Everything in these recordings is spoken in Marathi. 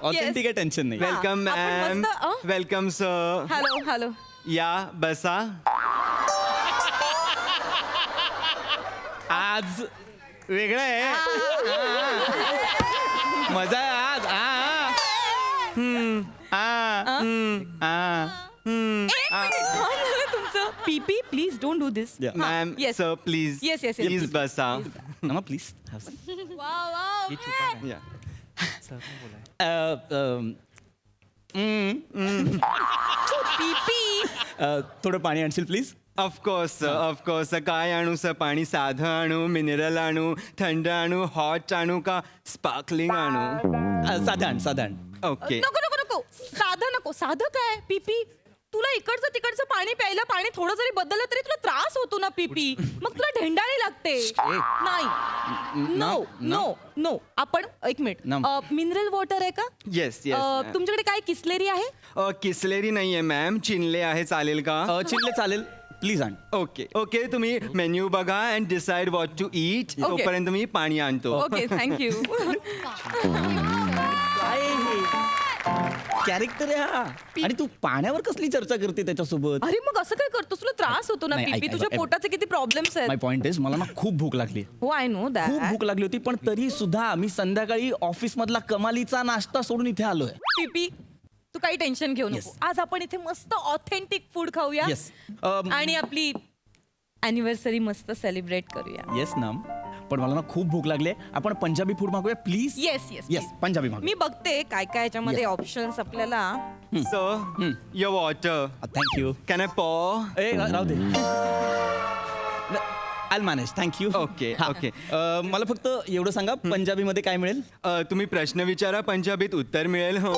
ऑथेंटिक आहे, टेन्शन नाही. वेलकम आपण मॅम. मस्त, वेलकम सर. Hello hello. या बसा. आज वेगळं आहे, मजा आहे आज. तुमचं पीपी please don't do this. Ma'am sir please Yes, yes, yes. Please बसा. नमा प्लीज. या. पीपी थोडं पाणी आणशील प्लीज. Of course of course. काय आणू सर? पाणी साधं आणू, मिनरल आणू, थंड आणू, हॉट आणू का स्पार्कलिंग आणू? साधारण. ओके. नको नको नको, साधं नको. साधं काय पीपी? तुला इकडचं तिकडचं पाणी प्यायला पाणी थोडं जरी बदललं तरी तुला त्रास होतो ना पीपी. मग तुला ढेंडाळी लागते. नाही, नो नो नो. आपण एक मिनिट, मिनरल वॉटर आहे का? Yes yes. तुमच्याकडे काय किसलेरी आहे? किसलेरी नाहीये मॅम, चिनले आहे. चालेल का? चिल्ले चालेल, प्लीज आण. Okay okay. तुम्ही मेन्यू बघा and decide what to eat. तोपर्यंत मी पाणी आणतो. Okay thank you. कॅरेक्टर आहे हा. आणि तू पाण्यावर कसली चर्चा करते त्याच्यासोबत? अरे मग असं काय करतोस? तुला त्रास होतो ना नाही, पीपी. ऐक, तुझ्या ऐक. पोटाचे किती प्रॉब्लेम्स माय आहेत. पॉइंट इज, मला ना खूप भूक लागली. हो आय नो खूप दॅट. भूक लागली होती, पण तरी सुद्धा मी संध्याकाळी ऑफिस मधला कमालीचा नाश्ता सोडून इथे आलोय. पीपी तू काही टेन्शन घेऊ नको. Yes. आज आपण इथे मस्त ऑथेंटिक फूड खाऊया. येस आणि आपली अॅनिव्हर्सरी मस्त सेलिब्रेट करूया. येस ना. पण मला ना खूप भूक लागली. आपण पंजाबी फूड मागूया please. Yes yes yes, Punjabi मागू. मी बघते काय काय याच्यामध्ये Yes. ऑप्शन्स आपल्याला. Sir your water. Thank you. Can I pour? ए राहू दे. I manage. Thank you. Okay, okay. मला फक्त एवढं सांगा, पंजाबीमध्ये काय मिळेल? तुम्ही प्रश्न विचारा, पंजाबीत उत्तर मिळेल. हो.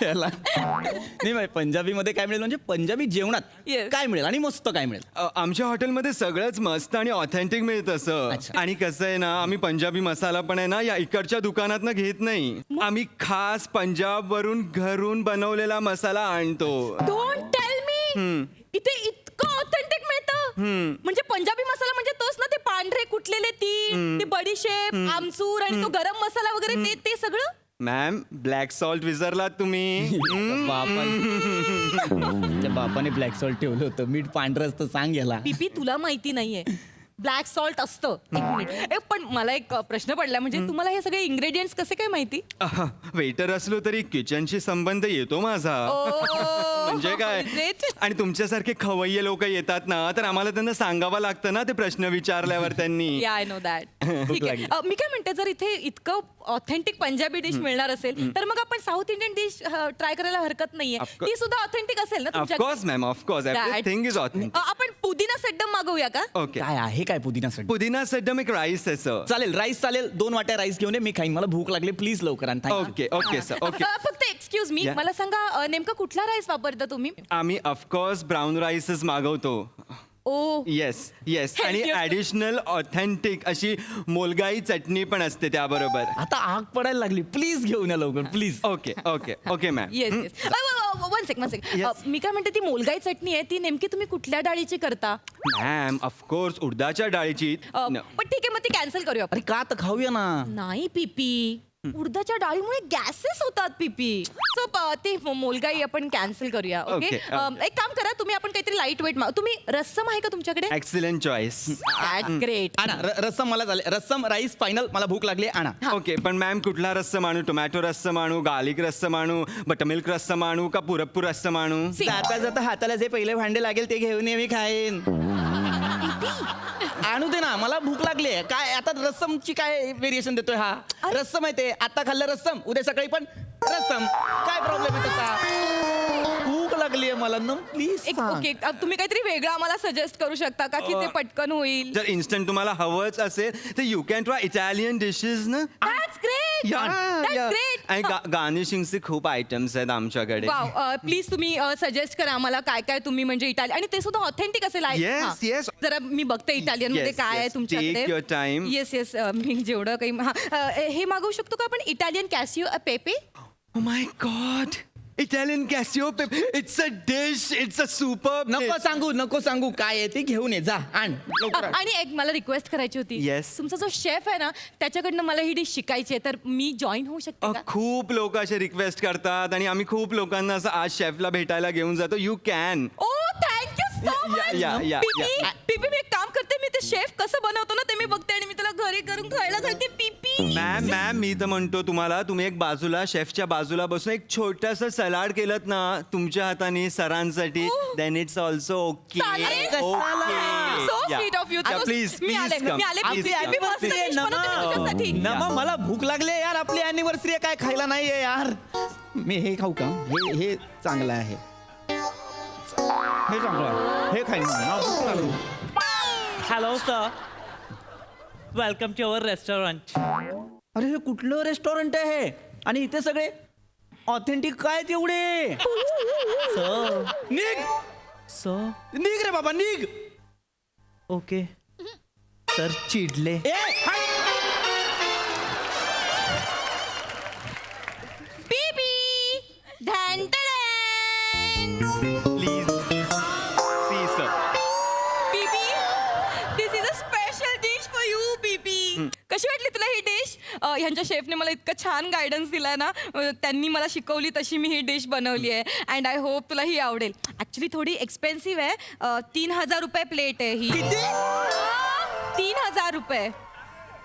याला. नाही बाई, पंजाबीमध्ये काय मिळेल म्हणजे पंजाबी जेवणात Yes. काय मिळेल आणि मस्त काय मिळेल? आमच्या हॉटेलमध्ये सगळंच मस्त आणि ऑथेंटिक मिळतं सर. अच्छा. आणि कसं आहे ना, आम्ही पंजाबी मसाला पण आहे ना या इकडच्या दुकानातनं घेत नाही. आम्ही खास पंजाब वरून घरून बनवलेला मसाला आणतो. Don't tell me. इथे इतकं ऑथेंटिक मिळतं. म्हणजे पंजाबी मसाला म्हणजे तोच ना, ते पांढरे कुटलेले तीळ, ते बडीशेप, आमचूर आणि तो गरम मसाला वगैरे ते सगळं. मॅम ब्लॅक सॉल्ट विसरलात तुम्ही. बापाने ब्लॅक सॉल्ट ठेवलं होतं. मीठ पांढरं असतं, सांग याला. पीपी तुला माहिती नाहीये, ब्लॅक सॉल्ट असतं. एक मिनिट. पण मला एक प्रश्न पडला, म्हणजे तुम्हाला हे सगळे इंग्रेडियंट्स कसे काय माहिती? वेटर असलो तरी किचनशी संबंध येतो माझा. म्हणजे काय? आणि तुमच्यासारखे खवय्ये लोक येतात ना, तर आम्हाला त्यांना सांगावं लागतं ना ते प्रश्न विचारल्यावर त्यांनी. या आय नो दॅट. ठीक आहे. मी काय म्हणते, जर इथे इतकं ऑथेंटिक पंजाबी डिश मिळणार असेल तर मग आपण साऊथ इंडियन डिश ट्राय करायला हरकत नाहीये. ती सुद्धा ऑथेंटिक असेल ना तुमच्याकडे? Of course ma'am, of course. Everything is authentic. आपण पुदिना सड्डम मागवूया का? ओके. काय आहे काय पुदिना सड? पुदिना सड्डम एक राईस आहे सर. चालेल, राईस चालेल. 2 वाट्या राईस घेऊन ये, मी खाईन. मला भूक लागली, प्लीज लवकर आण. Thank you. Okay okay sir. Okay. फक्त एक्सक्यूज मी, Yeah. मला सांगा नेमका कुठला राईस वापरता तुम्ही? आम्ही ऑफकोर्स ब्राऊन राईसच मागवतो. ओ येस येस. आणि Thank you. ॲडिशनल ऑथेंटिक अशी मोलगाई चटणी पण असते त्याबरोबर. आता आग पडायला लागली, प्लीज घेऊन या लवकर, please. Okay okay okay ma'am. Yes yes. One second. Yes. मी काय म्हणते, ती मोलगाई चटणी आहे ती नेमकी तुम्ही कुठल्या डाळीची करता? मॅम ऑफकोर्स उडदाच्या डाळीची. पण ठीक आहे, मग ती कॅन्सल करूया आपण. अरे का, तर खाऊया ना. नाही पीपी, उडदाच्या डाळीमुळे गॅसेस होतात पीपी. सो ती मोलगाई आपण कॅन्सल करूया. ओके. Okay, okay. एक काम करा, तुम्ही आपण काहीतरी लाईट वेट तुम्ही रस्सम आहे का तुमच्याकडे? Excellent choice. That's great. आणा रस्सम. मला झाले रस्सम, राईस फायनल. मला भूक लागली, आणा. ओके. पण मॅम कुठला रस्सम आणू? टोमॅटो रस्सम आणू, गार्लिक रस्सम आणू, बटरमिल्क रस्सम आणू का पुरप्पूर रस्सम आणू? जाता जाता हाताला जे पहिले भांडे लागेल ते घेऊन ये, मी खाईन. आणू दे ना, मला भूक लागली आहे. काय आता रस्समची काय व्हेरिएशन देतोय हा? रस्सम आहे ते, आता खाल्लं रस्सम, उद्या सकाळी पण रस्सम. काय प्रॉब्लेम आहे त्याचा? भूक लागली आहे मला ना, प्लीज. ओके, तुम्ही काहीतरी वेगळं आम्हाला सजेस्ट करू शकता का, की ते पटकन होईल? जर इन्स्टंट तुम्हाला हवंच असेल तर you can try Italian dishes ना. That's great. That's great. आणि गार्निशिंगचे खूप आयटम्स आहेत आमच्याकडे. वाव. प्लीज तुम्ही सजेस्ट करा आम्हाला काय काय तुम्ही, म्हणजे इटालियन आणि ते सुद्धा ऑथेंटिक असेल. Yes, yes. जरा मी बघते इटालियन मध्ये Yes, काय आहे yes. तुमच्याकडे. Take your time. Yes yes. मी जेवढं काही हे मागवू शकतो का आपण, Italian cacio pepe? Oh my God, Italian cacio it's a dish, it's a super. नको सांगू काय आहे ते घेऊन ये जा आण लवकर आण. आणि एक मला रिक्वेस्ट करायची होती. Yes. तुमचा जो शेफ आहे ना त्याच्याकडनं मला ही डिश शिकायची आहे, तर मी जॉईन होऊ शकते का? खूप लोक असे रिक्वेस्ट करतात आणि आम्ही खूप लोकांना असं आज शेफला भेटायला घेऊन जातो. You can. Oh thank you so much. या. पीपी मी एक काम करते, मी ते शेफ कसं बनवतो ना ते मी बघते आणि मी तुला घरी करून खायला घालते. पीपी मॅम मी तर म्हणतो तुम्हाला, तुम्ही एक बाजूला शेफच्या बाजूला बसून एक छोटस सलाड केलं ना तुमच्या हाताने सरांसाठी, देन इट्स ऑल्सो ओके. चालेल. So sweet of you. Please मी आले आपली मी मस्त dish बनवते तुझ्यासाठी. नमा मला भूक लागली आहे यार, आपली अॅनिव्हर्सरी आहे, काय खायला नाहीये यार. मी हे खाऊ का? हे चांगलं आहे, हे चांगलं आहे, हे खाईन मी. मला भूक लागली. Hello, sir. Welcome to our restaurant. अरे हे कुठलं रेस्टॉरंट आहे आणि इथे सगळे ऑथेंटिक काय तेवढे? Sir. निघ Sir. निघ रे बाबा निघ. Okay. Sir, चिडले. ए हाय. पीपी प्लीज सी सर. पीपी this is a special dish for you. पीपी कशी वाटली तुला ही डिश? ह्यांच्या शेफने मला इतकं छान गायडन्स दिलाय ना, त्यांनी मला शिकवली तशी मी ही डिश बनवली आहे. अँड आय होप तुला ही आवडेल. ऍक्च्युली थोडी एक्सपेन्सिव्ह आहे. 3,000 रुपये प्लेट आहे ही. किती? 3,000 रुपये.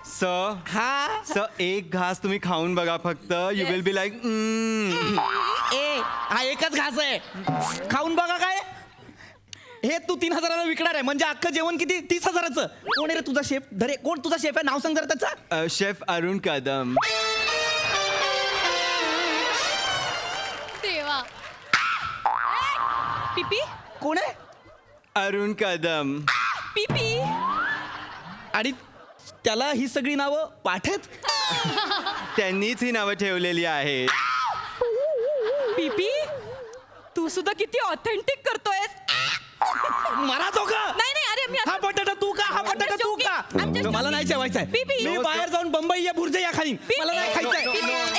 सर हा एक घास तुम्ही खाऊन बघा फक्त. यू विल बी लाईक ए हा एकच घास आहे, खाऊन बघा काय. हे तू 3,000ला विकणार आहे म्हणजे अख्खं जेवण किती? 30,000चं. कोण आहे रे तुझा शेफ? धरे कोण तुझा शेफ आहे? नाव सांग जरा त्याचा. शेफ अरुण कदम. देवा. पीपी कोण आहे? अरुण कदम. पीपी आणि त्याला ही सगळी नावं पाठत. त्यांनीच ही नावं ठेवलेली आहे. पीपी तू सुद्धा किती ऑथेंटिक करतोयस. मला तो का? नाही अरे मी हा बटाटा तू का? हा I'm बटाटा just Tu joking. I'm just का? मला नाही joking. जेवायचं पीपी. आहे. मी बाहेर जाऊन बंबई या बुर्जे या खाईन. मला नाही खायचंय.